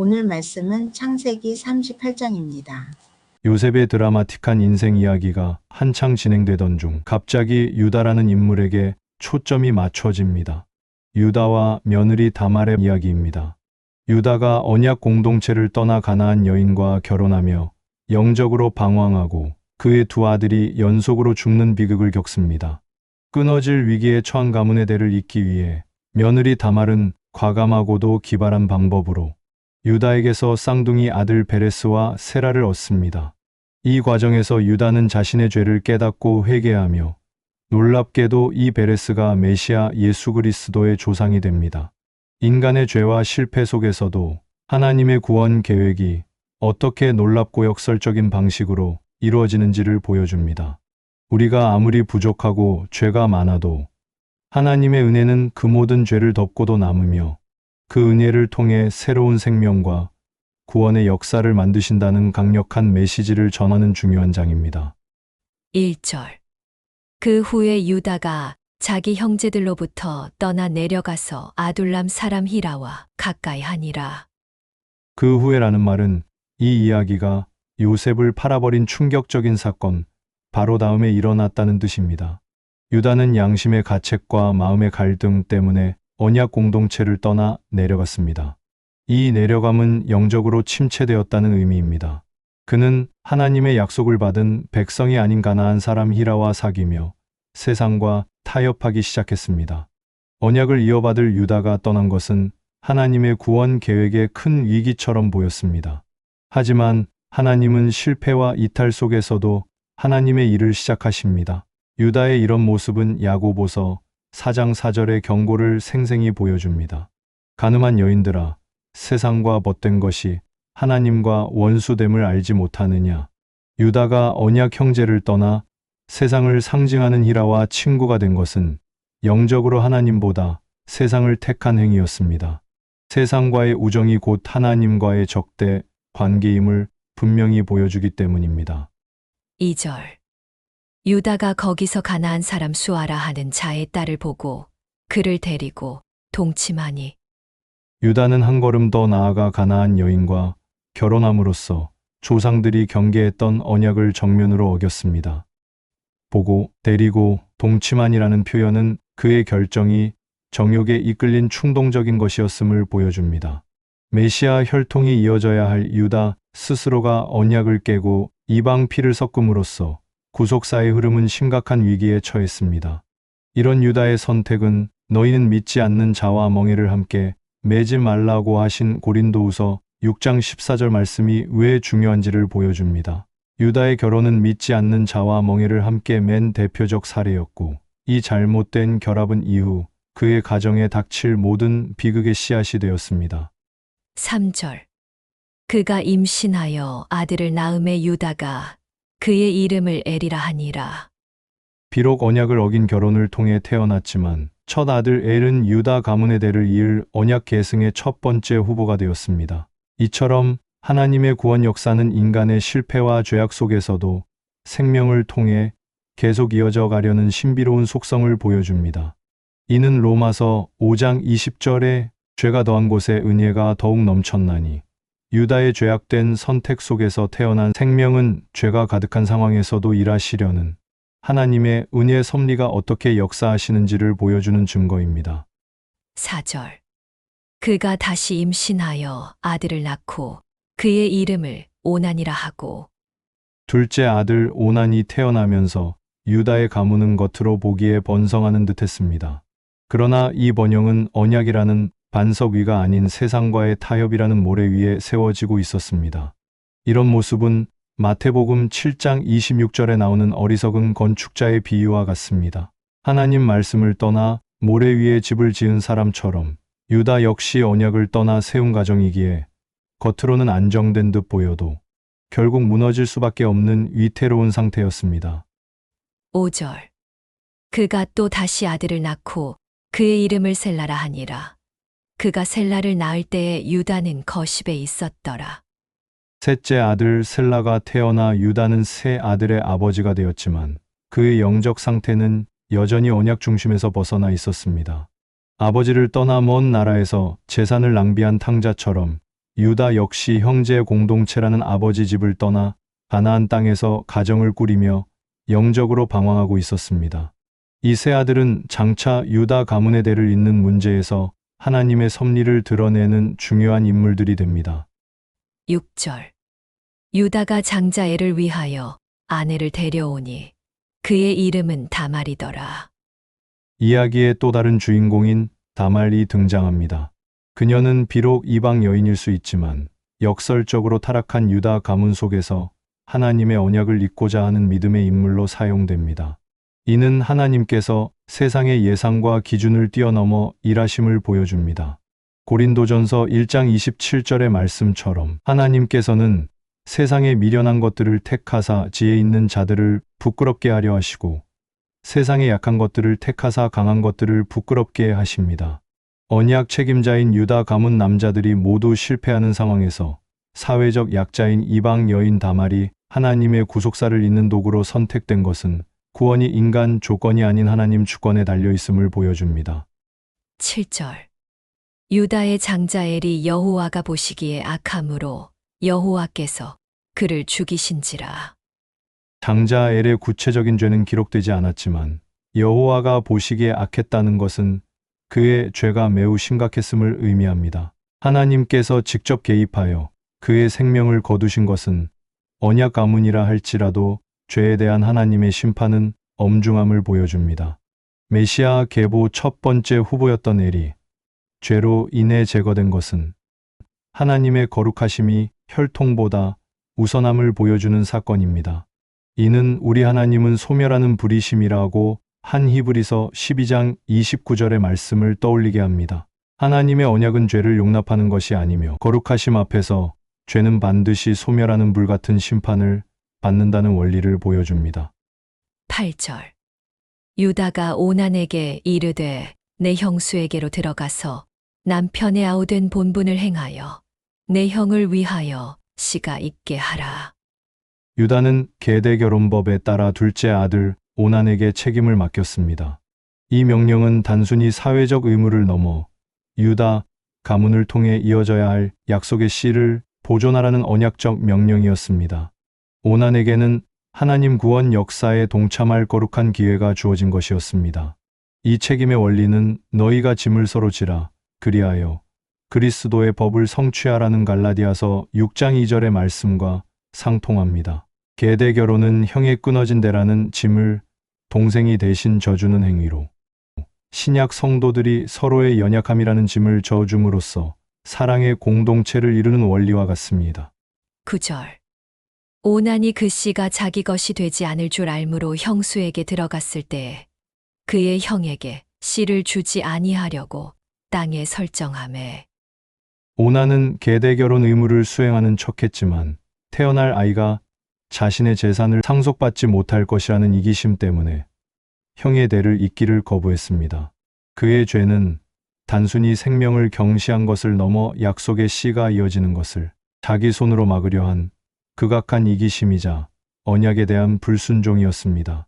오늘 말씀은 창세기 38장입니다. 요셉의 드라마틱한 인생 이야기가 한창 진행되던 중 갑자기 유다라는 인물에게 초점이 맞춰집니다. 유다와 며느리 다말의 이야기입니다. 유다가 언약 공동체를 떠나 가나안 여인과 결혼하며 영적으로 방황하고 그의 두 아들이 연속으로 죽는 비극을 겪습니다. 끊어질 위기에 처한 가문의 대를 잇기 위해 며느리 다말은 과감하고도 기발한 방법으로 유다에게서 쌍둥이 아들 베레스와 세라를 얻습니다. 이 과정에서 유다는 자신의 죄를 깨닫고 회개하며 놀랍게도 이 베레스가 메시아 예수 그리스도의 조상이 됩니다. 인간의 죄와 실패 속에서도 하나님의 구원 계획이 어떻게 놀랍고 역설적인 방식으로 이루어지는지를 보여줍니다. 우리가 아무리 부족하고 죄가 많아도 하나님의 은혜는 그 모든 죄를 덮고도 남으며 그 은혜를 통해 새로운 생명과 구원의 역사를 만드신다는 강력한 메시지를 전하는 중요한 장입니다. 1절. 그 후에 유다가 자기 형제들로부터 떠나 내려가서 아둘람 사람 히라와 가까이 하니라. 그 후에라는 말은 이 이야기가 요셉을 팔아버린 충격적인 사건, 바로 다음에 일어났다는 뜻입니다. 유다는 양심의 가책과 마음의 갈등 때문에 언약 공동체를 떠나 내려갔습니다. 이 내려감은 영적으로 침체되었다는 의미입니다. 그는 하나님의 약속을 받은 백성이 아닌 가나안 사람 히라와 사귀며 세상과 타협하기 시작했습니다. 언약을 이어받을 유다가 떠난 것은 하나님의 구원 계획의 큰 위기처럼 보였습니다. 하지만 하나님은 실패와 이탈 속에서도 하나님의 일을 시작하십니다. 유다의 이런 모습은 야고보서 4장 4절의 경고를 생생히 보여줍니다. 가늠한 여인들아, 세상과 벗된 것이 하나님과 원수됨을 알지 못하느냐. 유다가 언약 형제를 떠나 세상을 상징하는 히라와 친구가 된 것은 영적으로 하나님보다 세상을 택한 행위였습니다. 세상과의 우정이 곧 하나님과의 적대 관계임을 분명히 보여주기 때문입니다. 2절. 유다가 거기서 가나안 사람 수아라 하는 자의 딸을 보고 그를 데리고 동침하니. 유다는 한 걸음 더 나아가 가나안 여인과 결혼함으로써 조상들이 경계했던 언약을 정면으로 어겼습니다. 보고, 데리고, 동침한이라는 표현은 그의 결정이 정욕에 이끌린 충동적인 것이었음을 보여줍니다. 메시아 혈통이 이어져야 할 유다 스스로가 언약을 깨고 이방 피를 섞음으로써 구속사의 흐름은 심각한 위기에 처했습니다. 이런 유다의 선택은 너희는 믿지 않는 자와 멍에를 함께 매지 말라고 하신 고린도후서 6장 14절 말씀이 왜 중요한지를 보여줍니다. 유다의 결혼은 믿지 않는 자와 멍에를 함께 맨 대표적 사례였고, 이 잘못된 결합은 이후 그의 가정에 닥칠 모든 비극의 씨앗이 되었습니다. 3절. 그가 임신하여 아들을 낳음에 유다가 그의 이름을 에리라 하니라. 비록 언약을 어긴 결혼을 통해 태어났지만 첫 아들 엘은 유다 가문의 대를 이을 언약 계승의 첫 번째 후보가 되었습니다. 이처럼 하나님의 구원 역사는 인간의 실패와 죄악 속에서도 생명을 통해 계속 이어져 가려는 신비로운 속성을 보여줍니다. 이는 로마서 5장 20절에 죄가 더한 곳에 은혜가 더욱 넘쳤나니 유다의 죄악된 선택 속에서 태어난 생명은 죄가 가득한 상황에서도 일하시려는 하나님의 은혜의 섭리가 어떻게 역사하시는지를 보여주는 증거입니다. 4절. 그가 다시 임신하여 아들을 낳고 그의 이름을 오난이라 하고. 둘째 아들 오난이 태어나면서 유다의 가문은 겉으로 보기에 번성하는 듯했습니다. 그러나 이 번영은 언약이라는 반석 위가 아닌 세상과의 타협이라는 모래 위에 세워지고 있었습니다. 이런 모습은 마태복음 7장 26절에 나오는 어리석은 건축자의 비유와 같습니다. 하나님 말씀을 떠나 모래 위에 집을 지은 사람처럼 유다 역시 언약을 떠나 세운 가정이기에 겉으로는 안정된 듯 보여도 결국 무너질 수밖에 없는 위태로운 상태였습니다. 5절. 그가 또 다시 아들을 낳고 그의 이름을 셀라라 하니라. 그가 셀라를 낳을 때에 유다는 거십에 있었더라. 셋째 아들 셀라가 태어나 유다는 세 아들의 아버지가 되었지만 그의 영적 상태는 여전히 언약 중심에서 벗어나 있었습니다. 아버지를 떠나 먼 나라에서 재산을 낭비한 탕자처럼 유다 역시 형제 공동체라는 아버지 집을 떠나 가나안 땅에서 가정을 꾸리며 영적으로 방황하고 있었습니다. 이 세 아들은 장차 유다 가문의 대를 잇는 문제에서 하나님의 섭리를 드러내는 중요한 인물들이 됩니다. 6절. 유다가 장자애를 위하여 아내를 데려오니 그의 이름은 다말이더라. 이야기의 또 다른 주인공인 다말이 등장합니다. 그녀는 비록 이방 여인일 수 있지만 역설적으로 타락한 유다 가문 속에서 하나님의 언약을 잇고자 하는 믿음의 인물로 사용됩니다. 이는 하나님께서 세상의 예상과 기준을 뛰어넘어 일하심을 보여줍니다. 고린도전서 1장 27절의 말씀처럼 하나님께서는 세상의 미련한 것들을 택하사 지혜 있는 자들을 부끄럽게 하려 하시고 세상의 약한 것들을 택하사 강한 것들을 부끄럽게 하십니다. 언약 책임자인 유다 가문 남자들이 모두 실패하는 상황에서 사회적 약자인 이방 여인 다말이 하나님의 구속사를 잇는 도구로 선택된 것은 구원이 인간 조건이 아닌 하나님 주권에 달려 있음을 보여줍니다. 7절. 유다의 장자 엘이 여호와가 보시기에 악함으로 여호와께서 그를 죽이신지라. 장자 엘의 구체적인 죄는 기록되지 않았지만 여호와가 보시기에 악했다는 것은 그의 죄가 매우 심각했음을 의미합니다. 하나님께서 직접 개입하여 그의 생명을 거두신 것은 언약 가문이라 할지라도 죄에 대한 하나님의 심판은 엄중함을 보여줍니다. 메시아 계보 첫 번째 후보였던 엘이 죄로 인해 제거된 것은 하나님의 거룩하심이 혈통보다 우선함을 보여주는 사건입니다. 이는 우리 하나님은 소멸하는 불이심이라고 한 히브리서 12장 29절의 말씀을 떠올리게 합니다. 하나님의 언약은 죄를 용납하는 것이 아니며 거룩하심 앞에서 죄는 반드시 소멸하는 불같은 심판을 받는다는 원리를 보여줍니다. 8절. 유다가 오난에게 이르되 내 형수에게로 들어가서 남편의 아우된 본분을 행하여 내 형을 위하여 씨가 있게 하라. 유다는 계대 결혼법에 따라 둘째 아들 오난에게 책임을 맡겼습니다. 이 명령은 단순히 사회적 의무를 넘어 유다 가문을 통해 이어져야 할 약속의 씨를 보존하라는 언약적 명령이었습니다. 오난에게는 하나님 구원 역사에 동참할 거룩한 기회가 주어진 것이었습니다. 이 책임의 원리는 너희가 짐을 서로 지라 그리하여 그리스도의 법을 성취하라는 갈라디아서 6장 2절의 말씀과 상통합니다. 계대 결혼은 형의 끊어진 대라는 짐을 동생이 대신 져주는 행위로 신약 성도들이 서로의 연약함이라는 짐을 져줌으로써 사랑의 공동체를 이루는 원리와 같습니다. 9절. 오난이 그 씨가 자기 것이 되지 않을 줄 알므로 형수에게 들어갔을 때에 그의 형에게 씨를 주지 아니하려고 땅에 설정하매. 오난은 계대 결혼 의무를 수행하는 척했지만 태어날 아이가 자신의 재산을 상속받지 못할 것이라는 이기심 때문에 형의 대를 잇기를 거부했습니다. 그의 죄는 단순히 생명을 경시한 것을 넘어 약속의 씨가 이어지는 것을 자기 손으로 막으려 한 극악한 이기심이자 언약에 대한 불순종이었습니다.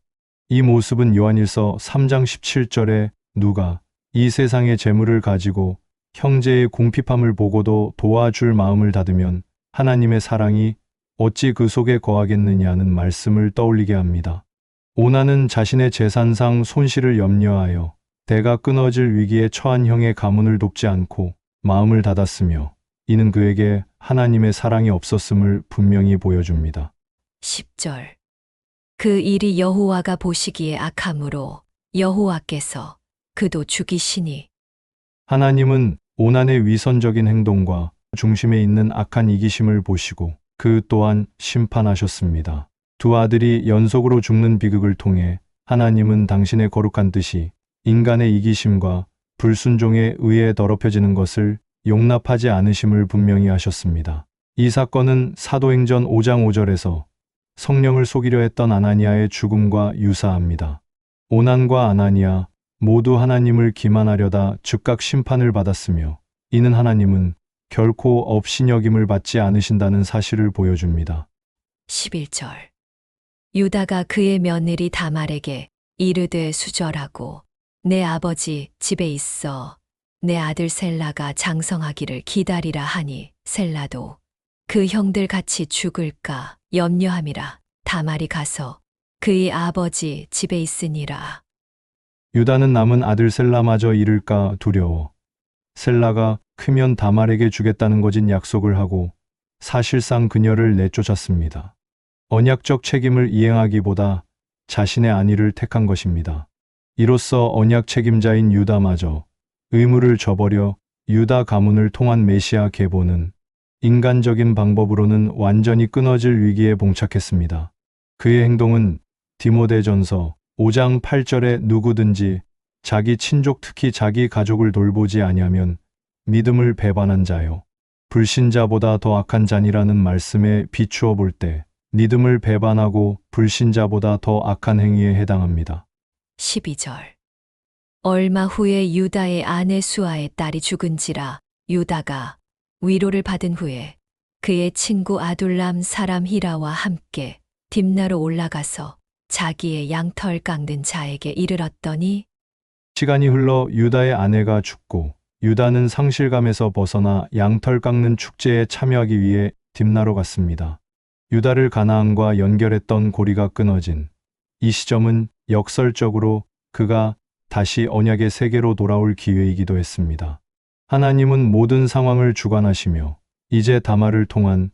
이 모습은 요한일서 3장 17절에 누가 이 세상의 재물을 가지고 형제의 궁핍함을 보고도 도와줄 마음을 닫으면 하나님의 사랑이 어찌 그 속에 거하겠느냐는 말씀을 떠올리게 합니다. 오난은 자신의 재산상 손실을 염려하여 대가 끊어질 위기에 처한 형의 가문을 돕지 않고 마음을 닫았으며 이는 그에게 하나님의 사랑이 없었음을 분명히 보여줍니다. 10절. 그 일이 여호와가 보시기에 악함으로 여호와께서 그도 죽이시니. 하나님은 오난의 위선적인 행동과 중심에 있는 악한 이기심을 보시고 그 또한 심판하셨습니다. 두 아들이 연속으로 죽는 비극을 통해 하나님은 당신의 거룩한 뜻이 인간의 이기심과 불순종에 의해 더럽혀지는 것을 용납하지 않으심을 분명히 하셨습니다. 이 사건은 사도행전 5장 5절에서 성령을 속이려 했던 아나니아의 죽음과 유사합니다. 오난과 아나니아 모두 하나님을 기만하려다 즉각 심판을 받았으며 이는 하나님은 결코 업신여김을 받지 않으신다는 사실을 보여줍니다. 11절. 유다가 그의 며느리 다말에게 이르되 수절하고 내 아버지 집에 있어 내 아들 셀라가 장성하기를 기다리라 하니 셀라도 그 형들 같이 죽을까 염려함이라. 다말이 가서 그의 아버지 집에 있으니라. 유다는 남은 아들 셀라마저 잃을까 두려워 셀라가 크면 다말에게 주겠다는 거짓 약속을 하고 사실상 그녀를 내쫓았습니다. 언약적 책임을 이행하기보다 자신의 안위를 택한 것입니다. 이로써 언약 책임자인 유다마저 의무를 저버려 유다 가문을 통한 메시아 계보는 인간적인 방법으로는 완전히 끊어질 위기에 봉착했습니다. 그의 행동은 디모데전서 5장 8절에 누구든지 자기 친족 특히 자기 가족을 돌보지 아니하면 믿음을 배반한 자요 불신자보다 더 악한 자니라는 말씀에 비추어 볼 때 믿음을 배반하고 불신자보다 더 악한 행위에 해당합니다. 12절. 얼마 후에 유다의 아내 수아의 딸이 죽은지라. 유다가 위로를 받은 후에 그의 친구 아둘람 사람 히라와 함께 딥나로 올라가서 자기의 양털 깎는 자에게 이르렀더니 시간이 흘러 유다의 아내가 죽고 유다는 상실감에서 벗어나 양털 깎는 축제에 참여하기 위해 딥나로 갔습니다. 유다를 가나안과 연결했던 고리가 끊어진 이 시점은 역설적으로 그가 다시 언약의 세계로 돌아올 기회이기도 했습니다. 하나님은 모든 상황을 주관하시며 이제 다말을 통한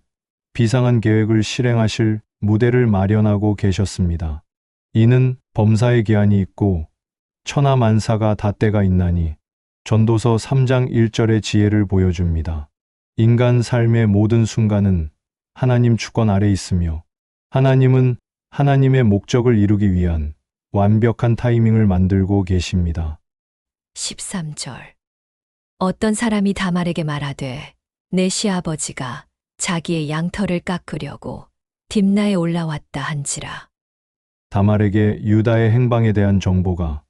비상한 계획을 실행하실 무대를 마련하고 계셨습니다. 이는 범사의 기한이 있고 천하만사가 다 때가 있나니 전도서 3장 1절의 지혜를 보여줍니다. 인간 삶의 모든 순간은 하나님 주권 아래 있으며 하나님은 하나님의 목적을 이루기 위한 완벽한 타이밍을 만들고 계십니다. 13절. 어떤 사람이 다말에게 말하되 내 시아버지가 자기의 양털을 깎으려고 딥나에 올라왔다 한지라. 다말에게 유다의 행방에 대한 정보가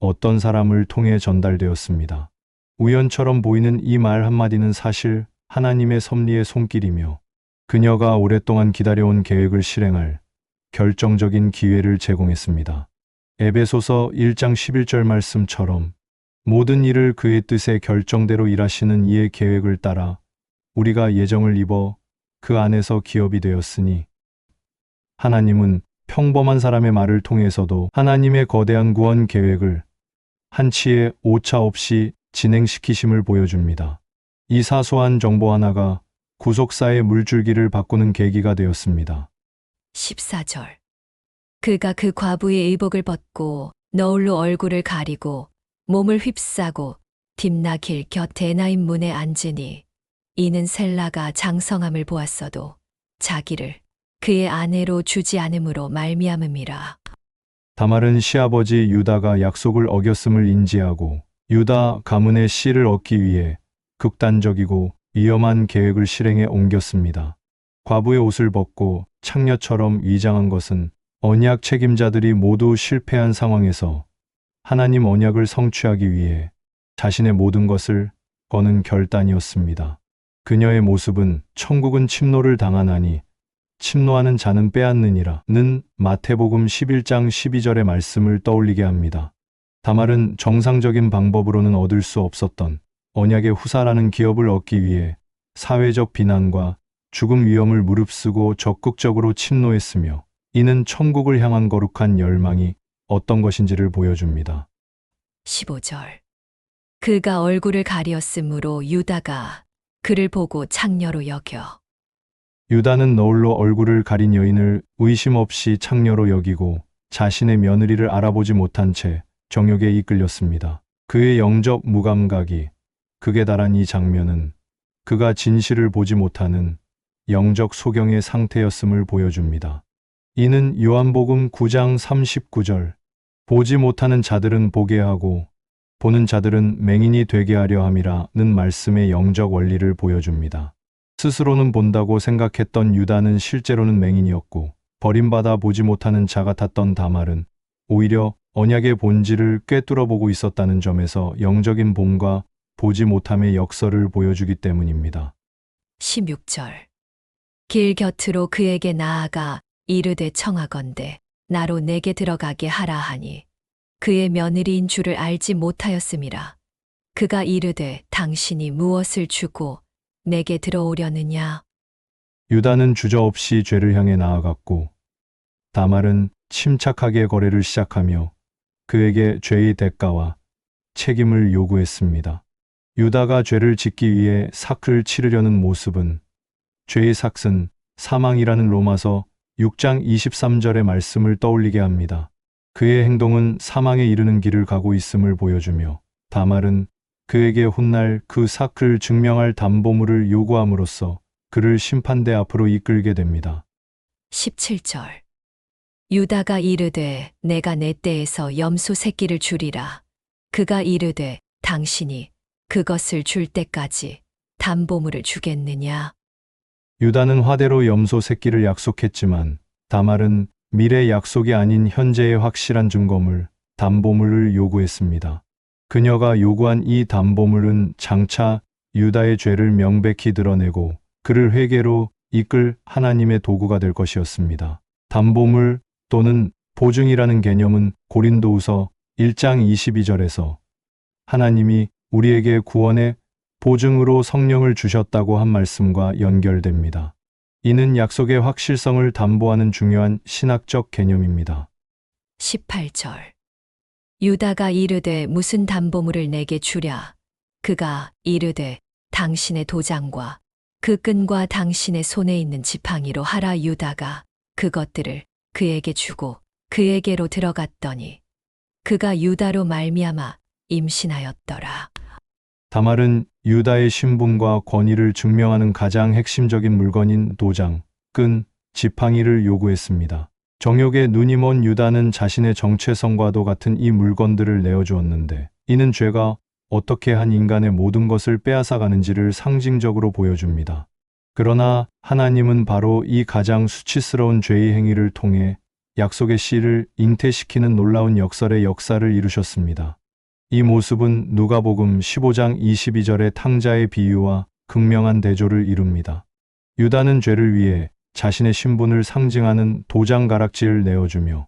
어떤 사람을 통해 전달되었습니다. 우연처럼 보이는 이 말 한마디는 사실 하나님의 섭리의 손길이며 그녀가 오랫동안 기다려온 계획을 실행할 결정적인 기회를 제공했습니다. 에베소서 1장 11절 말씀처럼 모든 일을 그의 뜻의 결정대로 일하시는 이의 계획을 따라 우리가 예정을 입어 그 안에서 기업이 되었으니 하나님은 평범한 사람의 말을 통해서도 하나님의 거대한 구원 계획을 한치의 오차 없이 진행시키심을 보여줍니다. 이 사소한 정보 하나가 구속사의 물줄기를 바꾸는 계기가 되었습니다. 14절. 그가 그 과부의 의복을 벗고 너울로 얼굴을 가리고 몸을 휩싸고 딥나 길 곁 에나임 문에 앉으니 이는 셀라가 장성함을 보았어도 자기를 그의 아내로 주지 않음으로 말미암음이라. 다말은 시아버지 유다가 약속을 어겼음을 인지하고 유다 가문의 씨를 얻기 위해 극단적이고 위험한 계획을 실행에 옮겼습니다. 과부의 옷을 벗고 창녀처럼 위장한 것은 언약 책임자들이 모두 실패한 상황에서 하나님 언약을 성취하기 위해 자신의 모든 것을 거는 결단이었습니다. 그녀의 모습은 천국은 침노를 당하나니 침노하는 자는 빼앗느니라는 마태복음 11장 12절의 말씀을 떠올리게 합니다. 다말은 정상적인 방법으로는 얻을 수 없었던 언약의 후사라는 기업을 얻기 위해 사회적 비난과 죽음 위험을 무릅쓰고 적극적으로 침노했으며 이는 천국을 향한 거룩한 열망이 어떤 것인지를 보여줍니다. 15절. 그가 얼굴을 가리었으므로 유다가 그를 보고 창녀로 여겨. 유다는 너울로 얼굴을 가린 여인을 의심 없이 창녀로 여기고 자신의 며느리를 알아보지 못한 채 정욕에 이끌렸습니다. 그의 영적 무감각이 극에 달한 이 장면은 그가 진실을 보지 못하는 영적 소경의 상태였음을 보여줍니다. 이는 요한복음 9장 39절 보지 못하는 자들은 보게 하고 보는 자들은 맹인이 되게 하려 함이라는 말씀의 영적 원리를 보여줍니다. 스스로는 본다고 생각했던 유다는 실제로는 맹인이었고 버림받아 보지 못하는 자 같았던 다말은 오히려 언약의 본질을 꿰뚫어 보고 있었다는 점에서 영적인 봄과 보지 못함의 역설을 보여주기 때문입니다. 16절. 길 곁으로 그에게 나아가 이르되 청하건대 나로 내게 들어가게 하라 하니 그의 며느리인 줄을 알지 못하였음이라. 그가 이르되 당신이 무엇을 주고 내게 들어오려느냐? 유다는 주저없이 죄를 향해 나아갔고 다말은 침착하게 거래를 시작하며 그에게 죄의 대가와 책임을 요구했습니다. 유다가 죄를 짓기 위해 삭을 치르려는 모습은 죄의 삭은 사망이라는 로마서 6장 23절의 말씀을 떠올리게 합니다. 그의 행동은 사망에 이르는 길을 가고 있음을 보여주며 다말은 그에게 훗날 그 삭을 증명할 담보물을 요구함으로써 그를 심판대 앞으로 이끌게 됩니다. 17절. 유다가 이르되 내가 내 떼에서 염소 새끼를 주리라. 그가 이르되 당신이 그것을 줄 때까지 담보물을 주겠느냐? 유다는 화대로 염소 새끼를 약속했지만 다말은 미래 약속이 아닌 현재의 확실한 증거물, 담보물을 요구했습니다. 그녀가 요구한 이 담보물은 장차 유다의 죄를 명백히 드러내고 그를 회개로 이끌 하나님의 도구가 될 것이었습니다. 담보물 또는 보증이라는 개념은 고린도후서 1장 22절에서 하나님이 우리에게 구원의 보증으로 성령을 주셨다고 한 말씀과 연결됩니다. 이는 약속의 확실성을 담보하는 중요한 신학적 개념입니다. 18절. 유다가 이르되 무슨 담보물을 내게 주랴? 그가 이르되 당신의 도장과 그 끈과 당신의 손에 있는 지팡이로 하라. 유다가 그것들을 그에게 주고 그에게로 들어갔더니 그가 유다로 말미암아 임신하였더라. 다말은 유다의 신분과 권위를 증명하는 가장 핵심적인 물건인 도장, 끈, 지팡이를 요구했습니다. 정욕에 눈이 먼 유다는 자신의 정체성과도 같은 이 물건들을 내어주었는데 이는 죄가 어떻게 한 인간의 모든 것을 빼앗아가는지를 상징적으로 보여줍니다. 그러나 하나님은 바로 이 가장 수치스러운 죄의 행위를 통해 약속의 씨를 잉태시키는 놀라운 역설의 역사를 이루셨습니다. 이 모습은 누가복음 15장 22절의 탕자의 비유와 극명한 대조를 이룹니다. 유다는 죄를 위해 자신의 신분을 상징하는 도장 가락지를 내어주며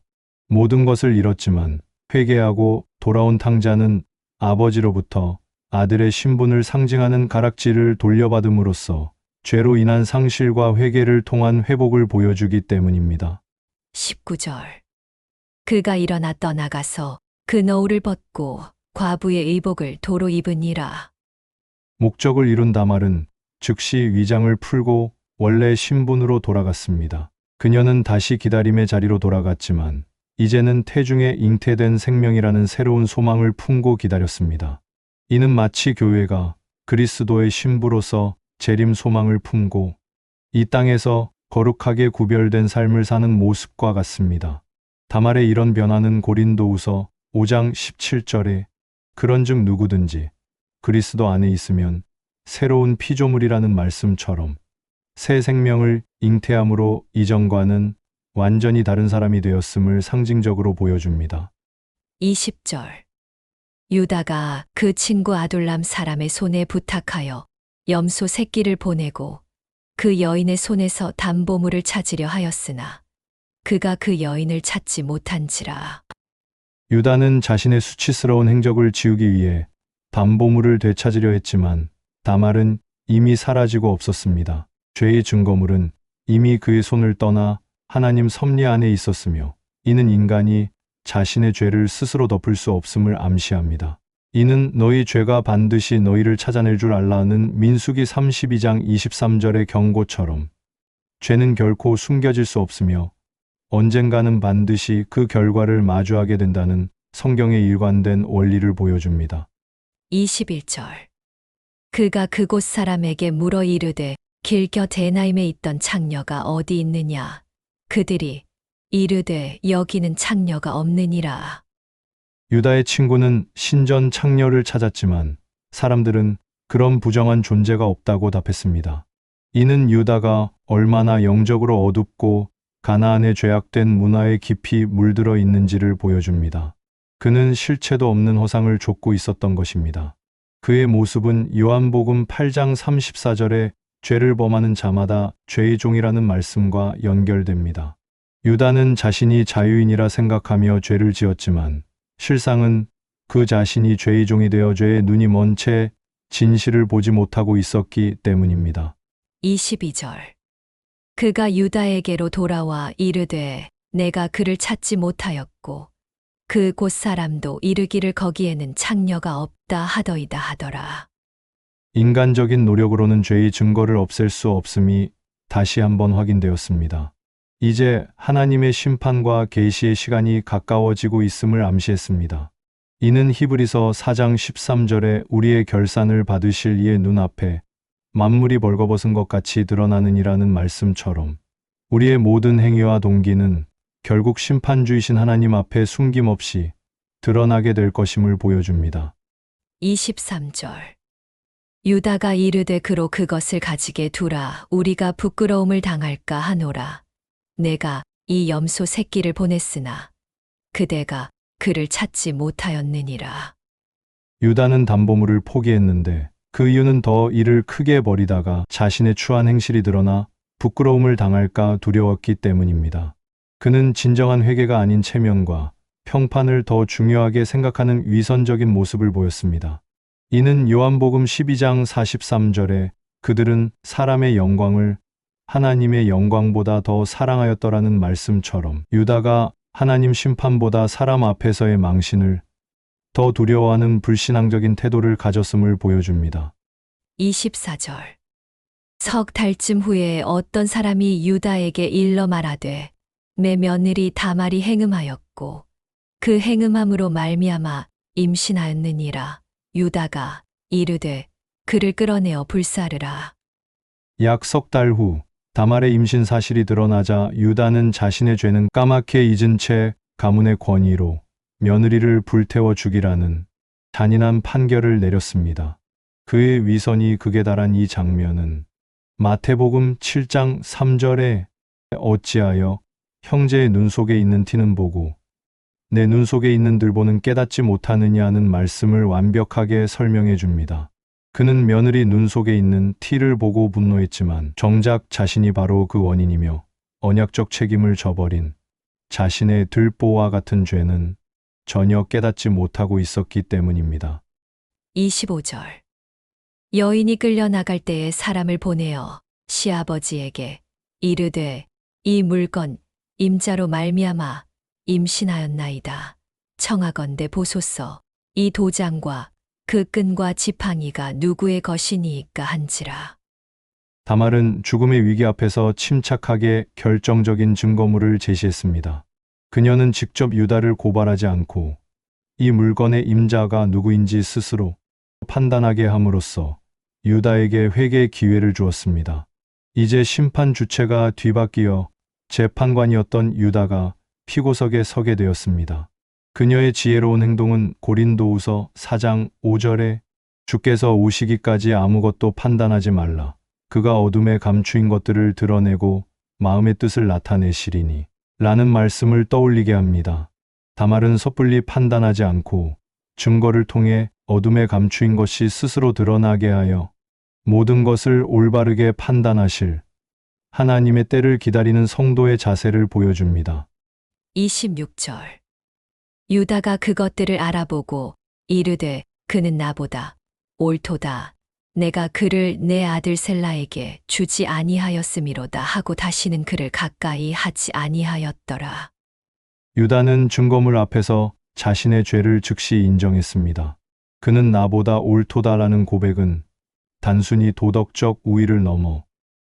모든 것을 잃었지만 회개하고 돌아온 탕자는 아버지로부터 아들의 신분을 상징하는 가락지를 돌려받음으로써 죄로 인한 상실과 회개를 통한 회복을 보여주기 때문입니다. 19절. 그가 일어나 떠나가서 그 너울을 벗고 과부의 의복을 도로 입으니라. 목적을 이룬 다말은 즉시 위장을 풀고 원래 신분으로 돌아갔습니다. 그녀는 다시 기다림의 자리로 돌아갔지만 이제는 태중에 잉태된 생명이라는 새로운 소망을 품고 기다렸습니다. 이는 마치 교회가 그리스도의 신부로서 재림 소망을 품고 이 땅에서 거룩하게 구별된 삶을 사는 모습과 같습니다. 다말의 이런 변화는 고린도후서 5장 17절에 그런즉 누구든지 그리스도 안에 있으면 새로운 피조물이라는 말씀처럼 새 생명을 잉태함으로 이전과는 완전히 다른 사람이 되었음을 상징적으로 보여줍니다. 20절. 유다가 그 친구 아둘람 사람의 손에 부탁하여 염소 새끼를 보내고 그 여인의 손에서 담보물을 찾으려 하였으나 그가 그 여인을 찾지 못한지라. 유다는 자신의 수치스러운 행적을 지우기 위해 담보물을 되찾으려 했지만 다말은 이미 사라지고 없었습니다. 죄의 증거물은 이미 그의 손을 떠나 하나님 섭리 안에 있었으며 이는 인간이 자신의 죄를 스스로 덮을 수 없음을 암시합니다. 이는 너희 죄가 반드시 너희를 찾아낼 줄 알라는 민수기 32장 23절의 경고처럼 죄는 결코 숨겨질 수 없으며 언젠가는 반드시 그 결과를 마주하게 된다는 성경의 일관된 원리를 보여줍니다. 21절. 그가 그곳 사람에게 물어 이르되 길곁 에나임에 있던 창녀가 어디 있느냐? 그들이 이르되 여기는 창녀가 없느니라. 유다의 친구는 신전 창녀를 찾았지만 사람들은 그런 부정한 존재가 없다고 답했습니다. 이는 유다가 얼마나 영적으로 어둡고 가나안의 죄악된 문화에 깊이 물들어 있는지를 보여줍니다. 그는 실체도 없는 허상을 좇고 있었던 것입니다. 그의 모습은 요한복음 8장 34절에 죄를 범하는 자마다 죄의 종이라는 말씀과 연결됩니다. 유다는 자신이 자유인이라 생각하며 죄를 지었지만 실상은 그 자신이 죄의 종이 되어 죄의 눈이 먼 채 진실을 보지 못하고 있었기 때문입니다. 22절. 그가 유다에게로 돌아와 이르되 내가 그를 찾지 못하였고 그 곳 사람도 이르기를 거기에는 창녀가 없다 하더이다 하더라. 인간적인 노력으로는 죄의 증거를 없앨 수 없음이 다시 한번 확인되었습니다. 이제 하나님의 심판과 계시의 시간이 가까워지고 있음을 암시했습니다. 이는 히브리서 4장 13절에 우리의 결산을 받으실 이의 눈앞에 만물이 벌거벗은 것 같이 드러나느니라는 말씀처럼 우리의 모든 행위와 동기는 결국 심판주이신 하나님 앞에 숨김없이 드러나게 될 것임을 보여줍니다. 23절. 유다가 이르되 그로 그것을 가지게 두라 우리가 부끄러움을 당할까 하노라. 내가 이 염소 새끼를 보냈으나 그대가 그를 찾지 못하였느니라. 유다는 담보물을 포기했는데 그 이유는 더 이를 크게 버리다가 자신의 추한 행실이 드러나 부끄러움을 당할까 두려웠기 때문입니다. 그는 진정한 회개가 아닌 체면과 평판을 더 중요하게 생각하는 위선적인 모습을 보였습니다. 이는 요한복음 12장 43절에 그들은 사람의 영광을 하나님의 영광보다 더 사랑하였더라는 말씀처럼 유다가 하나님 심판보다 사람 앞에서의 망신을 더 두려워하는 불신앙적인 태도를 가졌음을 보여줍니다. 24절. 석 달쯤 후에 어떤 사람이 유다에게 일러 말하되 내 며느리 다말이 행음하였고 그 행음함으로 말미암아 임신하였느니라. 유다가 이르되 그를 끌어내어 불사르라. 약 석 달 후 다말의 임신 사실이 드러나자 유다는 자신의 죄는 까맣게 잊은 채 가문의 권위로 며느리를 불태워 죽이라는 잔인한 판결을 내렸습니다. 그의 위선이 극에 달한 이 장면은 마태복음 7장 3절에 어찌하여 형제의 눈 속에 있는 티는 보고 내 눈 속에 있는 들보는 깨닫지 못하느냐는 말씀을 완벽하게 설명해 줍니다. 그는 며느리 눈 속에 있는 티를 보고 분노했지만 정작 자신이 바로 그 원인이며 언약적 책임을 져버린 자신의 들보와 같은 죄는 전혀 깨닫지 못하고 있었기 때문입니다. 25절. 여인이 끌려나갈 때에 사람을 보내어 시아버지에게 이르되 이 물건 임자로 말미암아 임신하였나이다. 청하건대 보소서 이 도장과 그 끈과 지팡이가 누구의 것이니이까 한지라. 다말은 죽음의 위기 앞에서 침착하게 결정적인 증거물을 제시했습니다. 그녀는 직접 유다를 고발하지 않고 이 물건의 임자가 누구인지 스스로 판단하게 함으로써 유다에게 회개의 기회를 주었습니다. 이제 심판 주체가 뒤바뀌어 재판관이었던 유다가 피고석에 서게 되었습니다. 그녀의 지혜로운 행동은 고린도후서 4장 5절에 주께서 오시기까지 아무것도 판단하지 말라. 그가 어둠에 감추인 것들을 드러내고 마음의 뜻을 나타내시리니 라는 말씀을 떠올리게 합니다. 다말은 섣불리 판단하지 않고 증거를 통해 어둠에 감추인 것이 스스로 드러나게 하여 모든 것을 올바르게 판단하실 하나님의 때를 기다리는 성도의 자세를 보여줍니다. 26절. 유다가 그것들을 알아보고 이르되 그는 나보다 옳도다. 내가 그를 내 아들 셀라에게 주지 아니하였음이로다 하고 다시는 그를 가까이 하지 아니하였더라. 유다는 증거물 앞에서 자신의 죄를 즉시 인정했습니다. 그는 나보다 옳도다라는 고백은 단순히 도덕적 우위를 넘어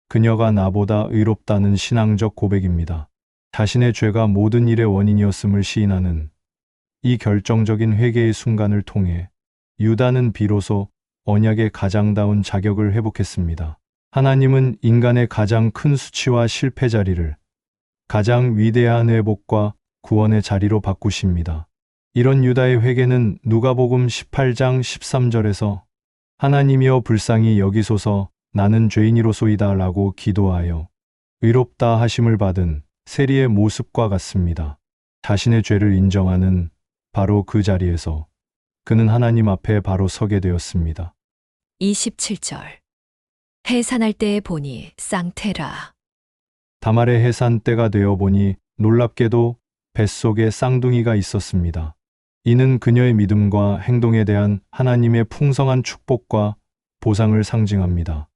그녀가 나보다 의롭다는 신앙적 고백입니다. 자신의 죄가 모든 일의 원인이었음을 시인하는 이 결정적인 회개의 순간을 통해 유다는 비로소 언약의 가장다운 자격을 회복했습니다. 하나님은 인간의 가장 큰 수치와 실패 자리를 가장 위대한 회복과 구원의 자리로 바꾸십니다. 이런 유다의 회개는 누가복음 18장 13절에서 하나님이여 불쌍히 여기소서 나는 죄인이로소이다 라고 기도하여 의롭다 하심을 받은 세리의 모습과 같습니다. 자신의 죄를 인정하는 바로 그 자리에서 그는 하나님 앞에 바로 서게 되었습니다. 27절. 해산할 때에 보니 쌍태라. 다말의 해산 때가 되어 보니 놀랍게도 뱃속에 쌍둥이가 있었습니다. 이는 그녀의 믿음과 행동에 대한 하나님의 풍성한 축복과 보상을 상징합니다.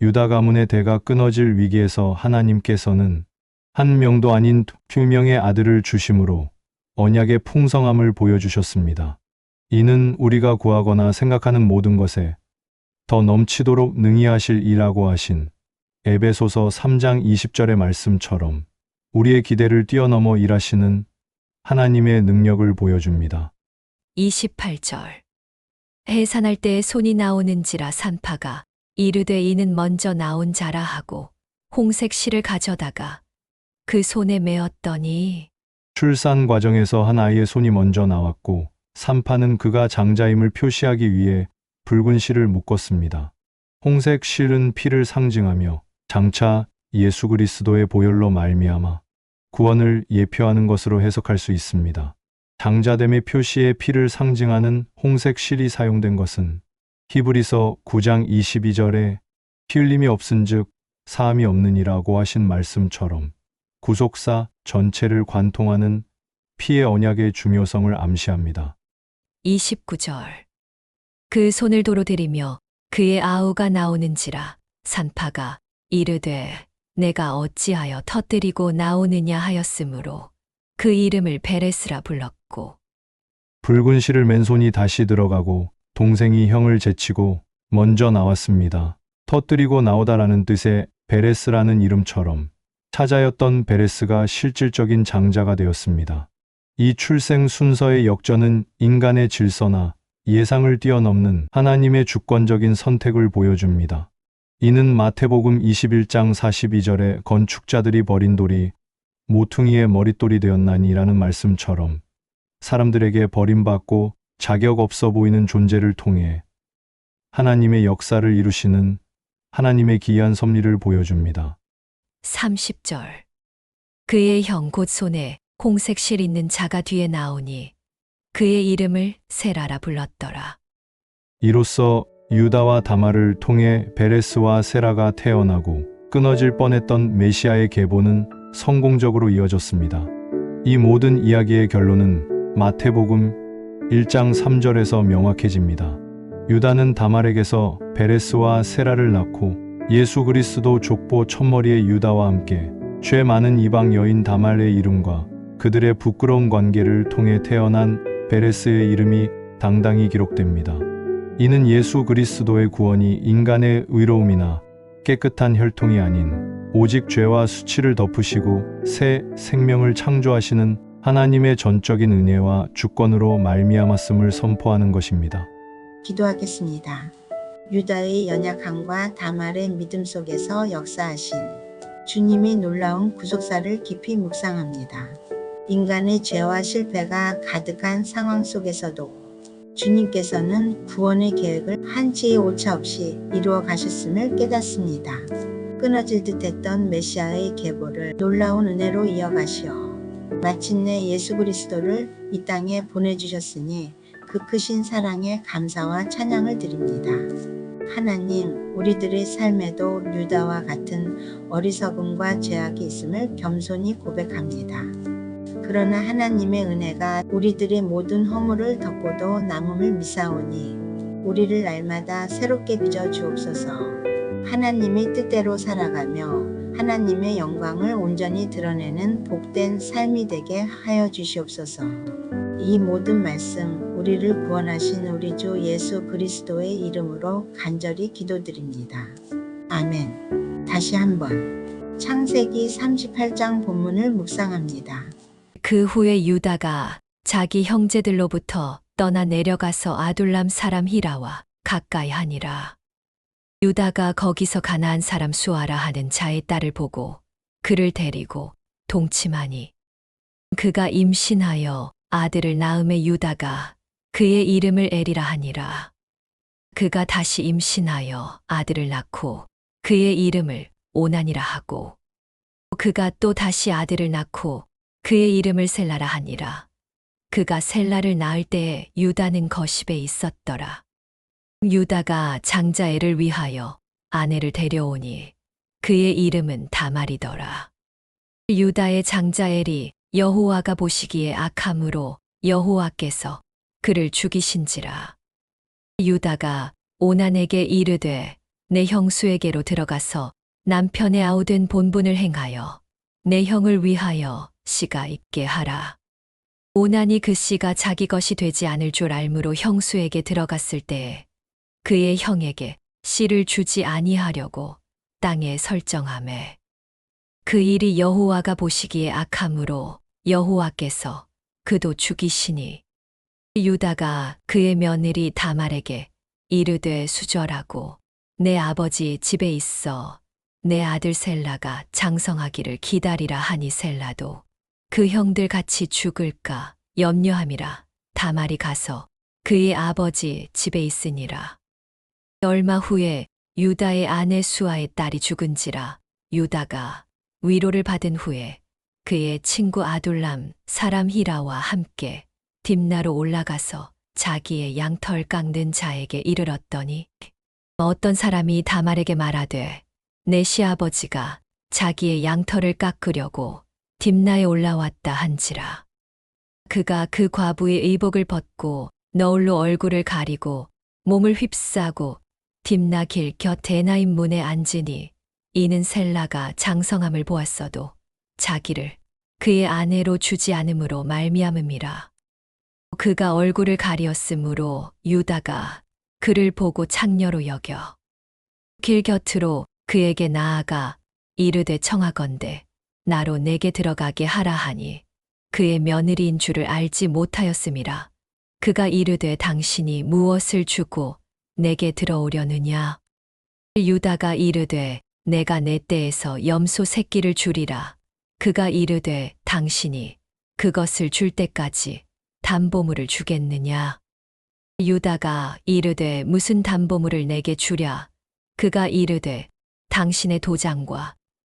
유다 가문의 대가 끊어질 위기에서 하나님께서는 한 명도 아닌 2명의 아들을 주심으로 언약의 풍성함을 보여주셨습니다. 이는 우리가 구하거나 생각하는 모든 것에 더 넘치도록 능히 하실 이라고 하신 에베소서 3장 20절의 말씀처럼 우리의 기대를 뛰어넘어 일하시는 하나님의 능력을 보여줍니다. 28절. 해산할 때에 손이 나오는지라 산파가 이르되 이는 먼저 나온 자라 하고 홍색 실을 가져다가 그 손에 메었더니 출산 과정에서 한 아이의 손이 먼저 나왔고 산파는 그가 장자임을 표시하기 위해 붉은 실을 묶었습니다. 홍색 실은 피를 상징하며 장차 예수 그리스도의 보혈로 말미암아 구원을 예표하는 것으로 해석할 수 있습니다. 장자됨의 표시에 피를 상징하는 홍색 실이 사용된 것은 히브리서 9장 22절에 피 흘림이 없은즉 사함이 없느니라고 하신 말씀처럼 구속사 전체를 관통하는 피의 언약의 중요성을 암시합니다. 29절. 그 손을 도로 들이며 그의 아우가 나오는지라 산파가 이르되 내가 어찌하여 터뜨리고 나오느냐 하였으므로 그 이름을 베레스라 불렀고 붉은 실을 맨 손이 다시 들어가고 동생이 형을 제치고 먼저 나왔습니다. 터뜨리고 나오다라는 뜻의 베레스라는 이름처럼 차자였던 베레스가 실질적인 장자가 되었습니다. 이 출생 순서의 역전은 인간의 질서나 예상을 뛰어넘는 하나님의 주권적인 선택을 보여줍니다. 이는 마태복음 21장 42절에 건축자들이 버린 돌이 모퉁이의 머릿돌이 되었나니라는 말씀처럼 사람들에게 버림받고 자격 없어 보이는 존재를 통해 하나님의 역사를 이루시는 하나님의 기이한 섭리를 보여줍니다. 30절. 그의 형 곧 손에 홍색 실 있는 자가 뒤에 나오니 그의 이름을 세라라 불렀더라. 이로써 유다와 다말을 통해 베레스와 세라가 태어나고 끊어질 뻔했던 메시아의 계보는 성공적으로 이어졌습니다. 이 모든 이야기의 결론은 마태복음 1장 3절에서 명확해집니다. 유다는 다말에게서 베레스와 세라를 낳고 예수 그리스도 족보 첫머리의 유다와 함께 죄 많은 이방 여인 다말의 이름과 그들의 부끄러운 관계를 통해 태어난 베레스의 이름이 당당히 기록됩니다. 이는 예수 그리스도의 구원이 인간의 의로움이나 깨끗한 혈통이 아닌 오직 죄와 수치를 덮으시고 새 생명을 창조하시는 하나님의 전적인 은혜와 주권으로 말미암았음을 선포하는 것입니다. 기도하겠습니다. 유다의 연약함과 다말의 믿음 속에서 역사하신 주님의 놀라운 구속사를 깊이 묵상합니다. 인간의 죄와 실패가 가득한 상황 속에서도 주님께서는 구원의 계획을 한치의 오차 없이 이루어 가셨음을 깨닫습니다. 끊어질 듯했던 메시아의 계보를 놀라운 은혜로 이어가시어 마침내 예수 그리스도를 이 땅에 보내주셨으니 그 크신 사랑에 감사와 찬양을 드립니다. 하나님, 우리들의 삶에도 유다와 같은 어리석음과 죄악이 있음을 겸손히 고백합니다. 그러나 하나님의 은혜가 우리들의 모든 허물을 덮고도 남음을 미사오니 우리를 날마다 새롭게 빚어 주옵소서. 하나님의 뜻대로 살아가며 하나님의 영광을 온전히 드러내는 복된 삶이 되게 하여 주시옵소서. 이 모든 말씀 우리를 구원하신 우리 주 예수 그리스도의 이름으로 간절히 기도드립니다. 아멘. 다시 한번 창세기 38장 본문을 묵상합니다. 그 후에 유다가 자기 형제들로부터 떠나 내려가서 아둘람 사람 히라와 가까이 하니라. 유다가 거기서 가나안 사람 수아라 하는 자의 딸을 보고 그를 데리고 동침하니 그가 임신하여 아들을 낳음에 유다가 그의 이름을 에리라 하니라. 그가 다시 임신하여 아들을 낳고 그의 이름을 오난이라 하고 그가 또 다시 아들을 낳고 그의 이름을 셀라라 하니라. 그가 셀라를 낳을 때에 유다는 거십에 있었더라. 유다가 장자애를 위하여 아내를 데려오니 그의 이름은 다말이더라. 유다의 장자엘이 여호와가 보시기에 악함으로 여호와께서 그를 죽이신지라. 유다가 오난에게 이르되 내 형수에게로 들어가서 남편의 아우된 본분을 행하여 내 형을 위하여 씨가 있게 하라. 오난이 그 씨가 자기 것이 되지 않을 줄 알므로 형수에게 들어갔을 때에 그의 형에게 씨를 주지 아니하려고 땅에 설정하매 그 일이 여호와가 보시기에 악함으로 여호와께서 그도 죽이시니 유다가 그의 며느리 다말에게 이르되 수절하고 내 아버지 집에 있어 내 아들 셀라가 장성하기를 기다리라 하니 셀라도 그 형들 같이 죽을까 염려함이라 다말이 가서 그의 아버지 집에 있으니라. 얼마 후에 유다의 아내 수아의 딸이 죽은지라 유다가 위로를 받은 후에 그의 친구 아둘람 사람 히라와 함께 딥나로 올라가서 자기의 양털 깎는 자에게 이르렀더니 어떤 사람이 다말에게 말하되 내 시아버지가 자기의 양털을 깎으려고 딥나에 올라왔다 한지라. 그가 그 과부의 의복을 벗고 너울로 얼굴을 가리고 몸을 휩싸고 딥나 길 곁 에나임 문에 앉으니 이는 셀라가 장성함을 보았어도 자기를 그의 아내로 주지 않음으로 말미암음이라. 그가 얼굴을 가리었으므로 유다가 그를 보고 창녀로 여겨 길 곁으로 그에게 나아가 이르되 청하건대 나로 내게 들어가게 하라 하니 그의 며느리인 줄을 알지 못하였음이라. 그가 이르되 당신이 무엇을 주고 내게 들어오려느냐. 유다가 이르되 내가 내 떼에서 염소 새끼를 주리라. 그가 이르되 당신이 그것을 줄 때까지 담보물을 주겠느냐. 유다가 이르되 무슨 담보물을 내게 주랴. 그가 이르되 당신의 도장과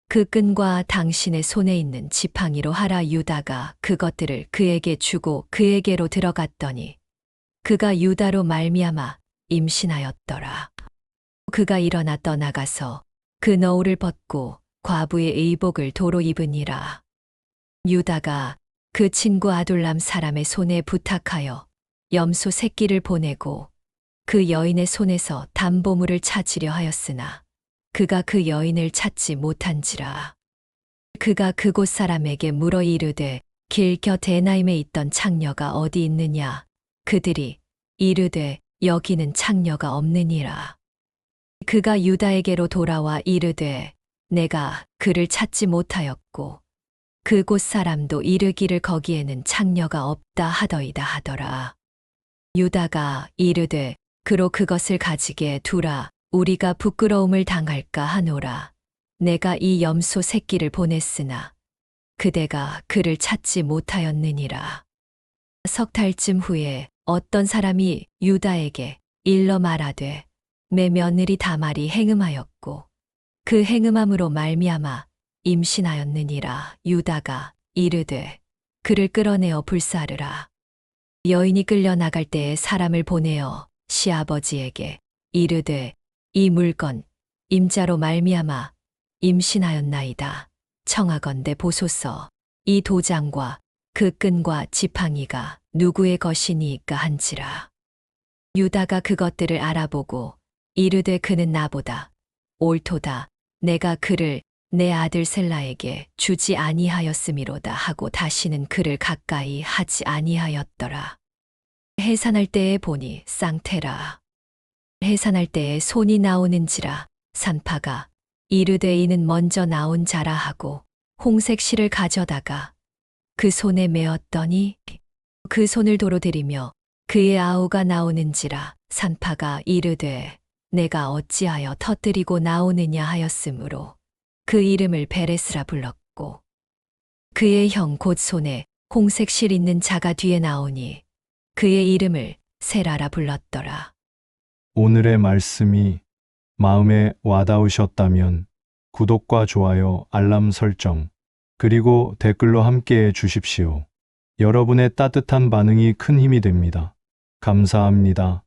그 끈과 당신의 손에 있는 지팡이로 하라. 유다가 그것들을 그에게 주고 그에게로 들어갔더니 그가 유다로 말미암아 임신하였더라. 그가 일어나 떠나가서 그 너울을 벗고 과부의 의복을 도로 입으니라. 유다가 그 친구 아둘람 사람의 손에 부탁하여 염소 새끼를 보내고 그 여인의 손에서 담보물을 찾으려 하였으나 그가 그 여인을 찾지 못한지라. 그가 그곳 사람에게 물어 이르되 길 곁 에나임에 있던 창녀가 어디 있느냐. 그들이 이르되 여기는 창녀가 없느니라. 그가 유다에게로 돌아와 이르되 내가 그를 찾지 못하였고 그곳 사람도 이르기를 거기에는 창녀가 없다 하더이다 하더라. 유다가 이르되 그로 그것을 가지게 두라. 우리가 부끄러움을 당할까 하노라. 내가 이 염소 새끼를 보냈으나 그대가 그를 찾지 못하였느니라. 석 달쯤 후에 어떤 사람이 유다에게 일러 말하되 내 며느리 다말이 행음하였고 그 행음함으로 말미암아 임신하였느니라. 유다가 이르되 그를 끌어내어 불사르라. 여인이 끌려 나갈 때에 사람을 보내어 시아버지에게 이르되 이 물건 임자로 말미암아 임신하였나이다. 청하건대 보소서. 이 도장과 그 끈과 지팡이가 누구의 것이니이까 한지라. 유다가 그것들을 알아보고 이르되 그는 나보다 옳도다. 내가 그를 내 아들 셀라에게 주지 아니하였음이로다 하고 다시는 그를 가까이 하지 아니하였더라. 해산할 때에 보니 쌍태라. 해산할 때에 손이 나오는지라 산파가 이르되 이는 먼저 나온 자라 하고 홍색 실을 가져다가 그 손에 메었더니 그 손을 도로 들이며 그의 아우가 나오는지라. 산파가 이르되 내가 어찌하여 터뜨리고 나오느냐 하였으므로 그 이름을 베레스라 불렀고 그의 형 곧 손에 홍색 실 있는 자가 뒤에 나오니 그의 이름을 세라라 불렀더라. 오늘의 말씀이 마음에 와닿으셨다면 구독과 좋아요, 알람 설정, 그리고 댓글로 함께해 주십시오. 여러분의 따뜻한 반응이 큰 힘이 됩니다. 감사합니다.